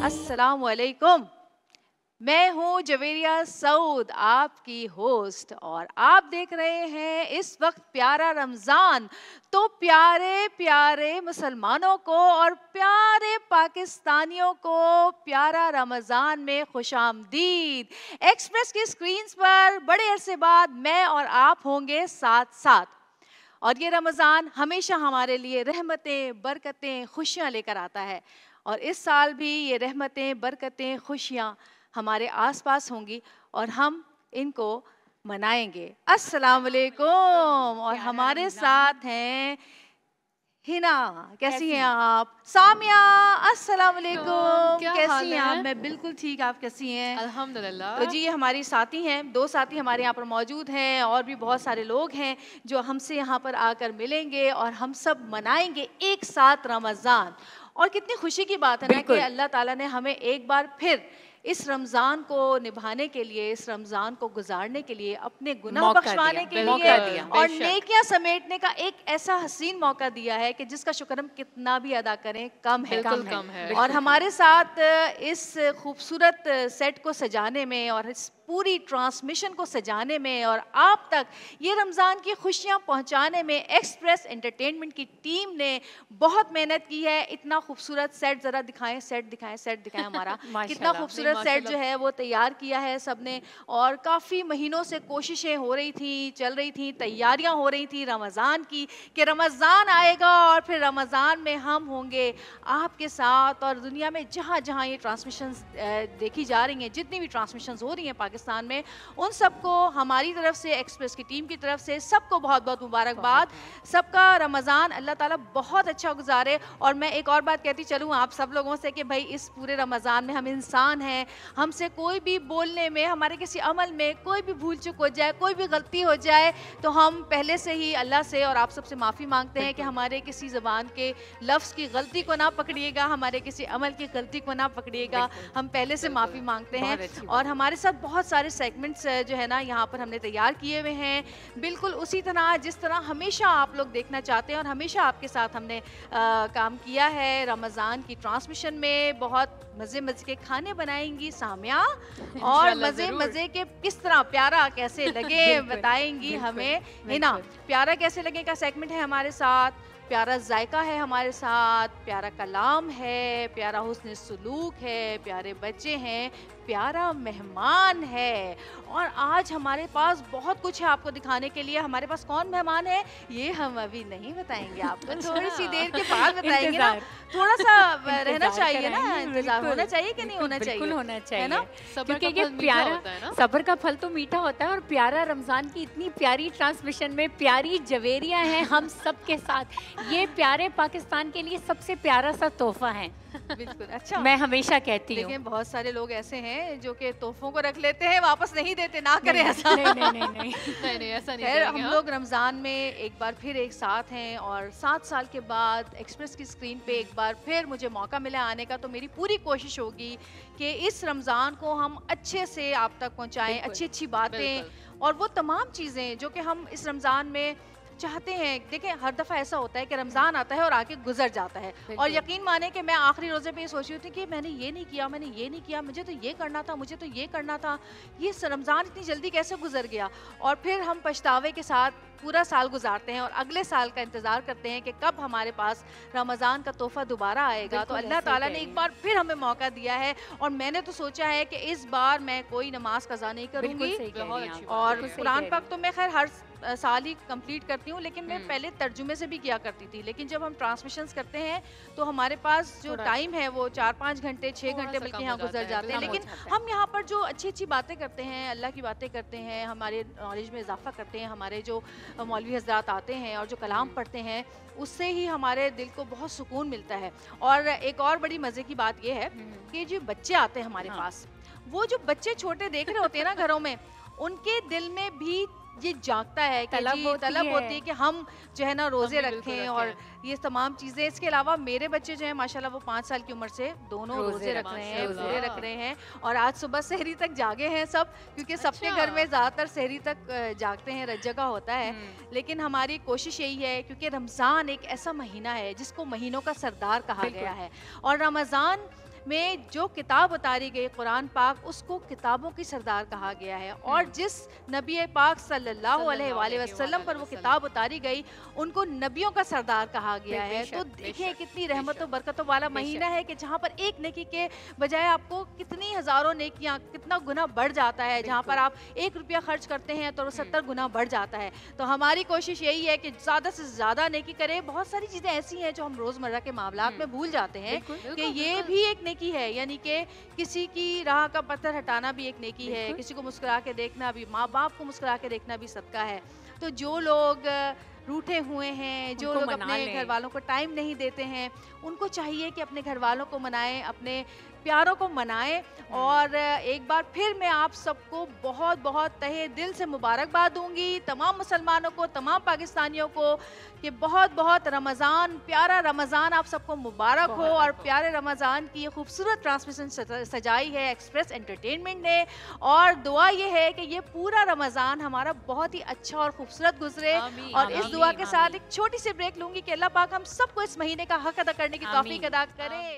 अस्सलामुअलैकुम। मैं हूँ जवेरिया सऊद, आपकी होस्ट, और आप देख रहे हैं इस वक्त प्यारा रमज़ान। तो प्यारे प्यारे मुसलमानों को और प्यारे पाकिस्तानियों को प्यारा रमज़ान में खुशामदीद। एक्सप्रेस की स्क्रीन्स पर बड़े अरसे बाद मैं और आप होंगे साथ साथ, और ये रमज़ान हमेशा हमारे लिए रहमतें, बरकतें, खुशियाँ लेकर आता है। और इस साल भी ये रहमतें, बरकतें, खुशियाँ हमारे आसपास होंगी और हम इनको मनाएंगे। अस्सलाम वालेकुम। और हमारे साथ हैं हिना, कैसी हैं आप? सामिया, अस्सलाम वालेकुम, कैसी हैं आप? मैं बिल्कुल ठीक, आप कैसी हैं? अल्हम्दुलिल्लाह। तो जी ये हमारी साथी हैं, दो साथी हमारे यहाँ पर मौजूद हैं, और भी बहुत सारे लोग हैं जो हमसे यहाँ पर आकर मिलेंगे और हम सब मनाएंगे एक साथ रमज़ान। और कितनी खुशी की बात है ना कि अल्लाह ताला ने हमें एक बार फिर इस रमज़ान को निभाने के लिए, इस रमज़ान को गुजारने के लिए, अपने गुनाह बख्शवाने के लिए और नेकियां समेटने का एक ऐसा हसीन मौका दिया है कि जिसका शुक्र हम कितना भी अदा करें कम है। कम है। और हमारे साथ इस खूबसूरत सेट को सजाने में और इस पूरी ट्रांसमिशन को सजाने में और आप तक ये रमज़ान की खुशियाँ पहुँचाने में एक्सप्रेस एंटरटेनमेंट की टीम ने बहुत मेहनत की है। इतना खूबसूरत सेट, ज़रा दिखाएं, सेट दिखाएं हमारा कितना खूबसूरत सेट जो है वो तैयार किया है सबने। और काफ़ी महीनों से कोशिशें हो रही थी, चल रही थी, तैयारियां हो रही थी रमज़ान की कि रमज़ान आएगा और फिर रमज़ान में हम होंगे आपके साथ। और दुनिया में जहाँ जहाँ ये ट्रांसमिशंस देखी जा रही हैं, जितनी भी ट्रांसमिशंस हो रही हैं पाकिस्तान में, उन सबको हमारी तरफ से, एक्सप्रेस की टीम की तरफ से सबको बहुत बहुत मुबारकबाद। सबका रमज़ान अल्लाह ताला बहुत अच्छा गुजारे। और मैं एक और बात कहती चलूँ आप सब लोगों से कि भाई इस पूरे रमज़ान में हम इंसान हैं, हमसे कोई भी बोलने में, हमारे किसी अमल में कोई भी भूल चूक हो जाए, कोई भी गलती हो जाए, तो हम पहले से ही अल्लाह से और आप सबसे माफ़ी मांगते हैं कि हमारे किसी ज़बान के लफ्ज़ की गलती को ना पकड़िएगा, हमारे किसी अमल की गलती को ना पकड़िएगा। हम पहले से माफ़ी मांगते हैं। और हमारे साथ बहुत सारे सेगमेंट्स जो है ना यहाँ पर हमने तैयार किए हुए हैं, बिल्कुल उसी तरह जिस तरह हमेशा आप लोग देखना चाहते हैं और हमेशा आपके साथ हमने काम किया है। रमज़ान की ट्रांसमिशन में बहुत मज़े मज़े के खाने बनाएंगी सामिया, और मज़े के किस तरह प्यारा कैसे लगे बताएंगी हमें हिना। प्यारा कैसे लगे का सेगमेंट है हमारे साथ, प्यारा जायका है हमारे साथ, प्यारा कलाम है, प्यारा हुस्न सुलूक है, प्यारे बच्चे हैं, प्यारा मेहमान है। और आज हमारे पास बहुत कुछ है आपको दिखाने के लिए। हमारे पास कौन मेहमान है ये हम अभी नहीं बताएंगे आपको, थोड़ी सी देर के बाद बताएंगे ना। थोड़ा सा रहना चाहिए ना, इंतजार होना चाहिए कि नहीं होना चाहिए? बिल्कुल होना चाहिए, है ना? क्योंकि ये प्यारा, सब्र का फल तो मीठा होता है। और प्यारा रमज़ान की इतनी प्यारी ट्रांसमिशन में प्यारी जवेरिया है हम सब के साथ। ये प्यारे पाकिस्तान के लिए सबसे प्यारा सा तोहफा है। बिल्कुल। अच्छा, मैं हमेशा कहती हूँ, लेकिन बहुत सारे लोग ऐसे हैं जो कि तोहफों को रख लेते हैं, वापस नहीं देते। ना करें ऐसा। नहीं ऐसा नहीं करेंगे। हम लोग रमज़ान में एक बार फिर एक साथ हैं, और 7 साल के बाद एक्सप्रेस की स्क्रीन पे एक बार फिर मुझे मौका मिला आने का। तो मेरी पूरी कोशिश होगी कि इस रमज़ान को हम अच्छे से आप तक पहुँचाएँ, अच्छी अच्छी बातें और वो तमाम चीज़ें जो कि हम इस रमज़ान में चाहते हैं। देखें, हर दफ़ा ऐसा होता है कि रमज़ान आता है और आके गुजर जाता है, और यकीन माने कि मैं आखिरी रोज़े पे ये सोच रही थी कि मैंने ये नहीं किया, मैंने ये नहीं किया, मुझे तो ये करना था, मुझे तो ये करना था। ये रमज़ान इतनी जल्दी कैसे गुजर गया? और फिर हम पछतावे के साथ पूरा साल गुजारते हैं और अगले साल का इंतज़ार करते हैं कि कब हमारे पास रमज़ान का तोहफ़ा दोबारा आएगा। तो अल्लाह ताला ने एक बार फिर हमें मौका दिया है, और मैंने तो सोचा है कि इस बार मैं कोई नमाज कज़ा नहीं करूँगी। और कुरान पाक तो मैं खैर हर साल ही कंप्लीट करती हूँ, लेकिन मैं पहले तर्जुमे से भी किया करती थी। लेकिन जब हम ट्रांसमिशंस करते हैं तो हमारे पास जो टाइम है वो 4-5 घंटे, 6 घंटे बल्कि यहाँ गुजर जाते हैं। लेकिन हम यहाँ पर जो अच्छी अच्छी बातें करते हैं, अल्लाह की बातें करते हैं, हमारे नॉलेज में इजाफा करते हैं, हमारे जो मौलवी हजरात आते हैं और जो कलाम पढ़ते हैं, उससे ही हमारे दिल को बहुत सुकून मिलता है। और एक और बड़ी मज़े की बात यह है कि जो बच्चे आते हैं हमारे पास, वो जो बच्चे छोटे देख रहे होते हैं ना घरों में, उनके दिल में भी ये जागता है कि तलब होती है कि हम जो है ना रोजे रखें और ये तमाम चीज़ें। इसके अलावा मेरे बच्चे जो हैं माशाल्लाह वो 5 साल की उम्र से दोनों रोजे रख रहे हैं, पूरे रख रहे हैं। और आज सुबह सहरी तक जागे हैं सब, क्योंकि सबके घर में ज़्यादातर सहरी तक जागते हैं, रज जगह होता है। लेकिन हमारी कोशिश यही है, क्योंकि रमज़ान एक ऐसा महीना है जिसको महीनों का सरदार कहा गया है, और रमज़ान में जो किताब उतारी गई कुरान पाक, उसको किताबों की सरदार कहा गया है। और जिस नबी पाक सल्लल्लाहु अलैहि वसल्लम पर वो किताब उतारी गई, उनको नबियों का सरदार कहा गया है। तो देखिए कितनी रहमतों बरकतों वाला महीना है कि जहाँ पर एक नेकी के बजाय आपको कितनी हजारों नेकियां, कितना गुना बढ़ जाता है। जहाँ पर आप 1 रुपया खर्च करते हैं तो 70 गुना बढ़ जाता है। तो हमारी कोशिश यही है कि ज़्यादा से ज़्यादा नेकी करें। बहुत सारी चीज़ें ऐसी हैं जो हम रोज़मर्रा के मामलात में भूल जाते हैं कि ये भी एक नेकी है। यानी कि किसी की राह का पत्थर हटाना भी एक नेकी है, किसी को मुस्कुरा के देखना भी, माँ बाप को मुस्कुरा के देखना भी सदका है। तो जो लोग रूठे हुए हैं, जो लोग अपने घर वालों को टाइम नहीं देते हैं, उनको चाहिए कि अपने घर वालों को मनाएं, अपने प्यारों को मनाएं। और एक बार फिर मैं आप सबको बहुत बहुत तहे दिल से मुबारकबाद दूंगी, तमाम मुसलमानों को, तमाम पाकिस्तानियों को, कि बहुत बहुत रमज़ान, प्यारा रमज़ान आप सबको मुबारक हो। और प्यारे रमज़ान की ये खूबसूरत ट्रांसमिशन सजाई है एक्सप्रेस एंटरटेनमेंट ने। और दुआ ये है कि ये पूरा रमज़ान हमारा बहुत ही अच्छा और खूबसूरत गुजरे। और इस दुआ के साथ एक छोटी सी ब्रेक लूंगी कि अल्लाह पाक हम सबको इस महीने का हक अदा करने की तौफीक अदा करे।